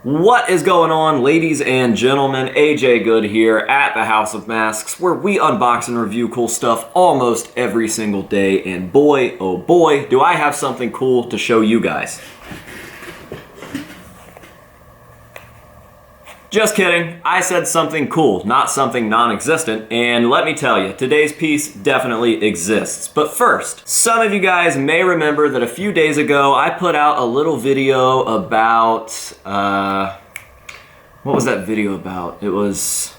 What is going on, ladies and gentlemen? AJ Good here at the House of Masks, where we unbox and review cool stuff almost every single day, and boy, oh boy, do I have something cool to show you guys. Just kidding, I said something cool, not something non-existent, and let me tell you, today's piece definitely exists. But first, some of you guys may remember that a few days ago I put out a little video about, what was that video about? It was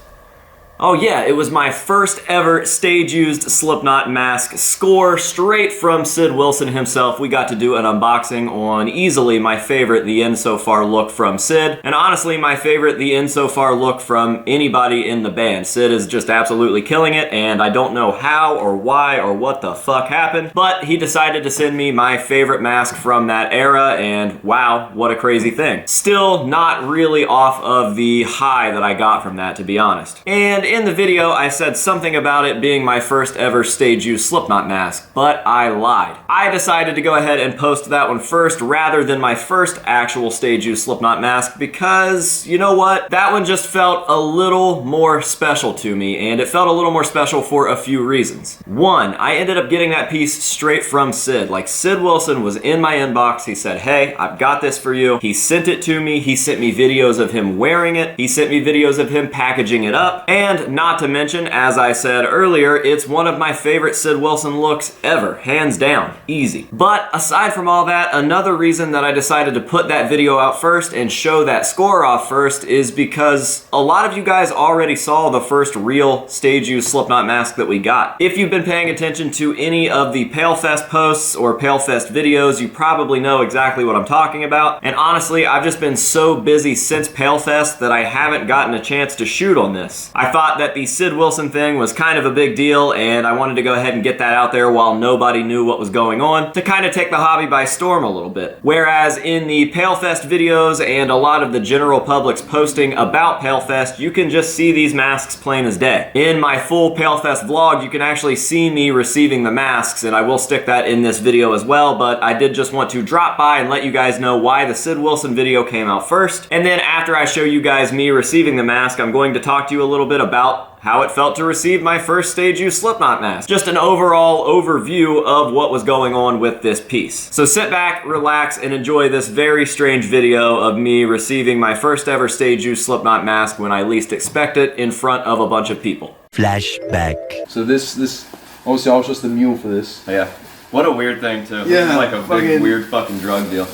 my first ever stage-used Slipknot mask score straight from Sid Wilson himself. We got to do an unboxing on easily my favorite The End So Far look from Sid, and honestly my favorite The End So Far look from anybody in the band. Sid is just absolutely killing it, and I don't know how or why or what the fuck happened, but he decided to send me my favorite mask from that era, and wow, what a crazy thing. Still not really off of the high that I got from that, to be honest. And in the video, I said something about it being my first ever stage-used Slipknot mask, but I lied. I decided to go ahead and post that one first rather than my first actual stage-used Slipknot mask because, you know what? That one just felt a little more special to me, and it felt a little more special for a few reasons. One, I ended up getting that piece straight from Sid. Like, Sid Wilson was in my inbox. He said, hey, I've got this for you. He sent it to me. He sent me videos of him wearing it. He sent me videos of him packaging it up, and not to mention, as I said earlier, it's one of my favorite Sid Wilson looks ever, hands down, easy. But aside from all that, another reason that I decided to put that video out first and show that score off first is because a lot of you guys already saw the first real stage-used Slipknot mask that we got. If you've been paying attention to any of the PaleFest posts or PaleFest videos, you probably know exactly what I'm talking about. And honestly, I've just been so busy since PaleFest that I haven't gotten a chance to shoot on this. I thought that the Sid Wilson thing was kind of a big deal, and I wanted to go ahead and get that out there while nobody knew what was going on to kind of take the hobby by storm a little bit. Whereas in the PaleFest videos and a lot of the general public's posting about PaleFest, you can just see these masks plain as day. In my full PaleFest vlog, you can actually see me receiving the masks, and I will stick that in this video as well, but I did just want to drop by and let you guys know why the Sid Wilson video came out first. And then after I show you guys me receiving the mask, I'm going to talk to you a little bit about how it felt to receive my first stage-used Slipknot mask. Just an overall overview of what was going on with this piece. So sit back, relax, and enjoy this very strange video of me receiving my first ever stage-used Slipknot mask when I least expect it in front of a bunch of people. Flashback. So this obviously I was just the mule for this. Yeah. What a weird thing too. Yeah, it's like a big weird fucking drug deal.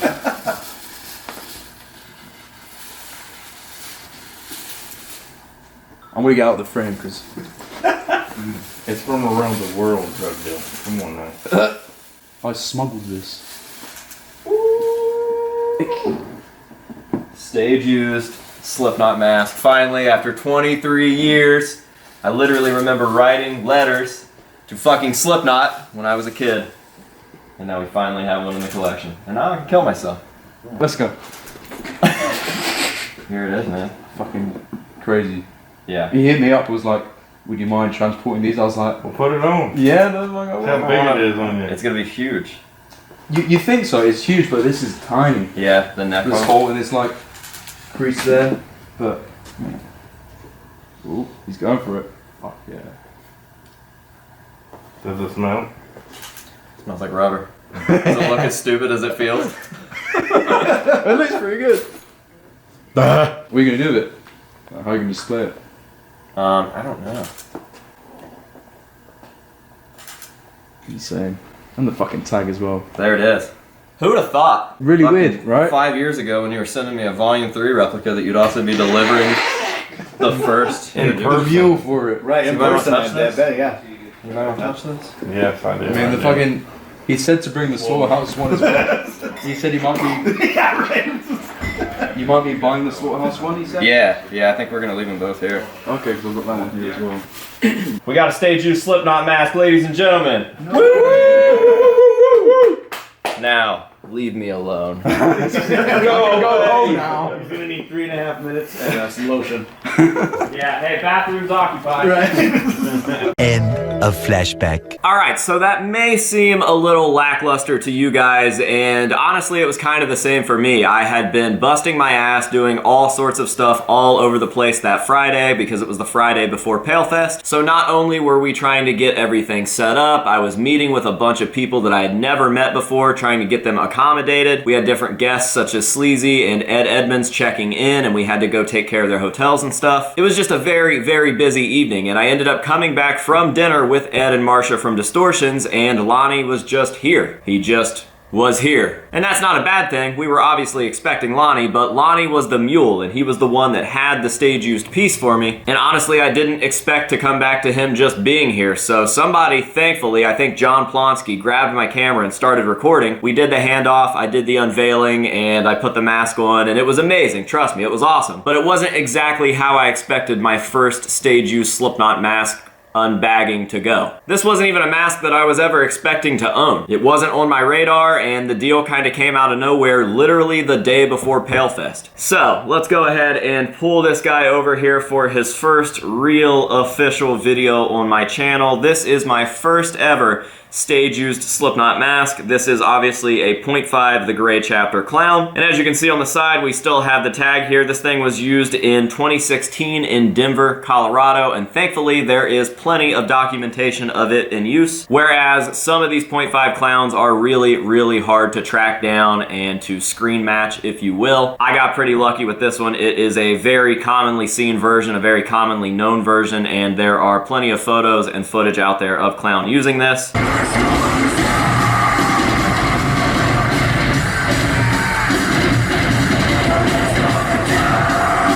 I'm gonna get out of the frame because it's from around the world drug deal. Come on now. I smuggled this. Stage-used Slipknot mask. Finally, after 23 years, I literally remember writing letters to fucking Slipknot when I was a kid. And now we finally have one in the collection. And now I can kill myself. Let's go. Here it is, man. Fucking crazy. Yeah. He hit me up, was like, would you mind transporting these? I was like, Well, put it on. yeah, that's like, How big it is on you. It's gonna be huge. You think so? It's huge, but this is tiny. Yeah, the neck This hole and it's like crease there, but ooh, he's going for it. Fuck yeah. Does it smell? Smells like rubber. Does it look as stupid as it feels? It looks pretty good. What are you gonna do with it? How are you gonna display it? I don't know. Insane. And the fucking tag as well. There it is. Who would have thought? Really Fucking weird, right? 5 years ago when you were sending me a Volume 3 replica that you'd also be delivering the first. The mule for it. Right, in You might person, touch I this? bet, yeah. You might want to touch this? Yes, I did. I mean, the fucking. He said to bring the slaughterhouse one as well. He said he might be. Yeah, right. You might be buying the slaughterhouse one. He said. Yeah, I think we're gonna leave them both here. Okay, because I've got that one here as well. We got a stage-used Slipknot mask, ladies and gentlemen. Now, leave me alone. Go home now. You're gonna need 3.5 minutes. And some lotion. Yeah, hey, bathroom's occupied. Right. End of flashback. Alright, so that may seem a little lackluster to you guys, and honestly it was kind of the same for me. I had been busting my ass doing all sorts of stuff all over the place that Friday because it was the Friday before PaleFest. So not only were we trying to get everything set up, I was meeting with a bunch of people that I had never met before, trying to get them accommodated. We had different guests such as Sleazy and Ed Edmonds checking in, and we had to go take care of their hotels and stuff. It was just a very, very busy evening, and I ended up coming back from dinner with Ed and Marsha from Distortions, and Lonnie was just here. He just was here. And that's not a bad thing. We were obviously expecting Lonnie, but Lonnie was the mule, and he was the one that had the stage-used piece for me. And honestly, I didn't expect to come back to him just being here. So somebody, thankfully, I think John Plonsky, grabbed my camera and started recording. We did the handoff, I did the unveiling, and I put the mask on, and it was amazing. Trust me, it was awesome. But it wasn't exactly how I expected my first stage-used Slipknot mask unbagging to go. This wasn't even a mask that I was ever expecting to own. It wasn't on my radar, and the deal kind of came out of nowhere literally the day before PaleFest. So let's go ahead and pull this guy over here for his first real official video on my channel. This is my first ever stage-used Slipknot mask. This is obviously a 0.5 The Gray Chapter Clown. And as you can see on the side, we still have the tag here. This thing was used in 2016 in Denver, Colorado, and thankfully there is plenty of documentation of it in use. Whereas some of these 0.5 clowns are really, really hard to track down and to screen match, if you will. I got pretty lucky with this one. It is a very commonly seen version, a very commonly known version, and there are plenty of photos and footage out there of clown using this.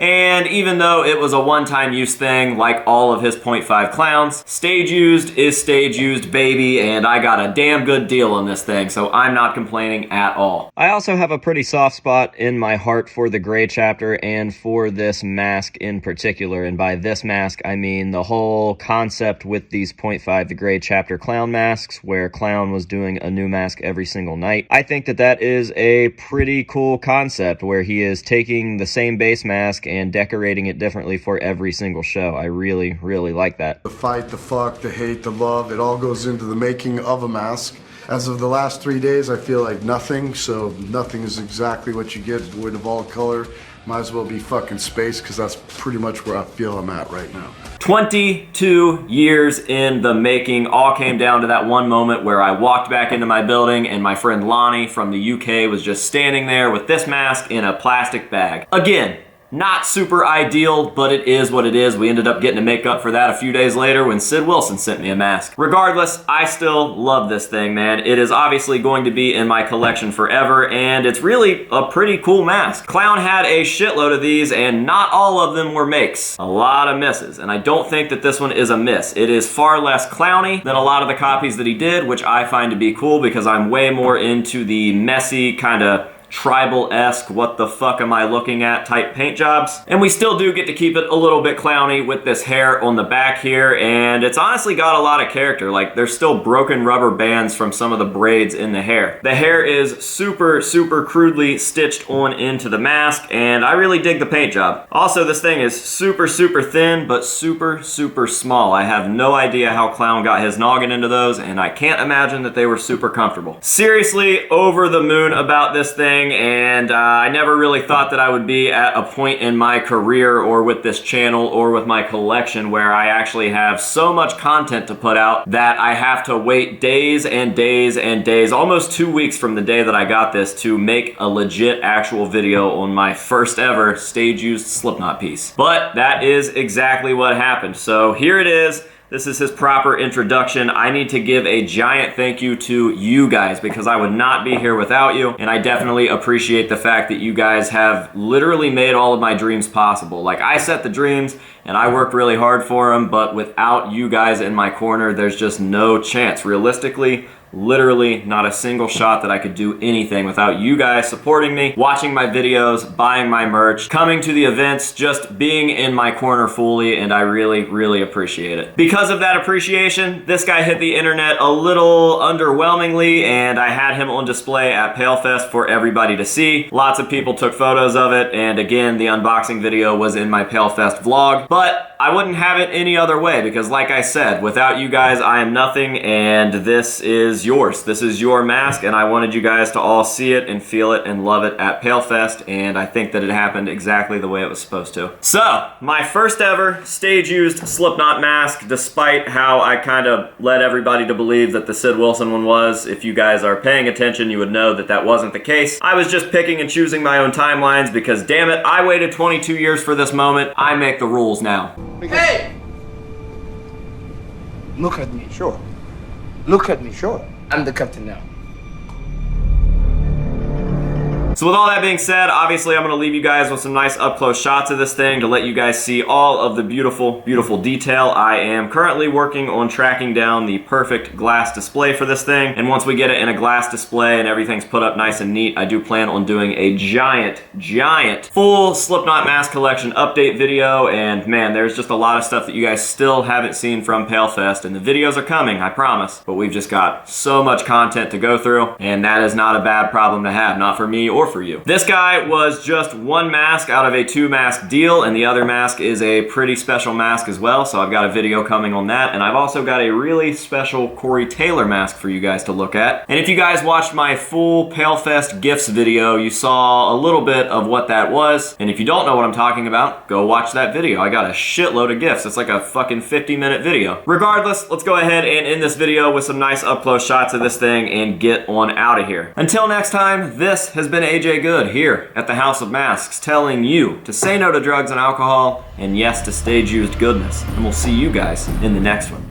And even though it was a one-time use thing, like all of his 0.5 clowns, stage used is stage used, baby, and I got a damn good deal on this thing, so I'm not complaining at all. I also have a pretty soft spot in my heart for the Gray Chapter and for this mask in particular, and by this mask I mean the whole concept with these 0.5 The Gray Chapter clown masks, where Clown was doing a new mask every single night. I think that that is a pretty cool concept, where he is taking the same base mask and decorating it differently for every single show. I really, really like that. The fight, the fuck, the hate, the love, it all goes into the making of a mask. As of the last 3 days, I feel like nothing, so nothing is exactly what you get, void of all color. Might as well be fucking space, because that's pretty much where I feel I'm at right now. 22 years in the making, all came down to that one moment where I walked back into my building and my friend Lonnie from the UK was just standing there with this mask in a plastic bag. Again, not super ideal, but it is what it is. We ended up getting to make up for that a few days later when Sid Wilson sent me a mask. Regardless, I still love this thing, man. It is obviously going to be in my collection forever, and it's really a pretty cool mask. Clown had a shitload of these, and not all of them were makes. A lot of misses, and I don't think that this one is a miss. It is far less clowny than a lot of the copies that he did, which I find to be cool because I'm way more into the messy kind of tribal-esque, what the fuck am I looking at type paint jobs. And we still do get to keep it a little bit clowny with this hair on the back here, and it's honestly got a lot of character. Like, there's still broken rubber bands from some of the braids in the hair. The hair is super, super crudely stitched on into the mask, and I really dig the paint job. Also, this thing is super, super thin, but super, super small. I have no idea how Clown got his noggin into those, and I can't imagine that they were super comfortable. Seriously, over the moon about this thing, and I never really thought that I would be at a point in my career or with this channel or with my collection where I actually have so much content to put out that I have to wait days and days and days, almost 2 weeks from the day that I got this, to make a legit actual video on my first ever stage-used Slipknot piece. But that is exactly what happened. So here it is. This is his proper introduction. I need to give a giant thank you to you guys because I would not be here without you, and I definitely appreciate the fact that you guys have literally made all of my dreams possible. Like, I set the dreams and I worked really hard for them, but without you guys in my corner, there's just no chance. Realistically, literally not a single shot that I could do anything without you guys supporting me, watching my videos, buying my merch, coming to the events, just being in my corner fully, and I really, really appreciate it. Because of that appreciation, this guy hit the internet a little underwhelmingly, and I had him on display at PaleFest for everybody to see. Lots of people took photos of it, and again, the unboxing video was in my PaleFest vlog, but I wouldn't have it any other way because like I said, without you guys, I am nothing, and this is yours. This is your mask, and I wanted you guys to all see it and feel it and love it at PaleFest, and I think that it happened exactly the way it was supposed to. So, my first ever stage-used Slipknot mask, despite how I kind of led everybody to believe that the Sid Wilson one was. If you guys are paying attention, you would know that that wasn't the case. I was just picking and choosing my own timelines because, damn it, I waited 22 years for this moment. I make the rules now. Hey! Look at me, sure. Look at me, sure. I'm the captain now. So with all that being said, obviously I'm going to leave you guys with some nice up-close shots of this thing to let you guys see all of the beautiful, beautiful detail. I am currently working on tracking down the perfect glass display for this thing, and once we get it in a glass display and everything's put up nice and neat, I do plan on doing a giant, giant full Slipknot mask collection update video, and man, there's just a lot of stuff that you guys still haven't seen from PaleFest, and the videos are coming, I promise, but we've just got so much content to go through, and that is not a bad problem to have, not for me or for you. This guy was just one mask out of a 2-mask deal, and the other mask is a pretty special mask as well, so I've got a video coming on that, and I've also got a really special Corey Taylor mask for you guys to look at. And if you guys watched my full PaleFest gifts video, you saw a little bit of what that was, and if you don't know what I'm talking about, go watch that video. I got a shitload of gifts. It's like a fucking 50-minute video. Regardless, let's go ahead and end this video with some nice up-close shots of this thing and get on out of here. Until next time, this has been AJ Good here at the House of Masks, telling you to say no to drugs and alcohol, and yes to stage-used goodness. And we'll see you guys in the next one.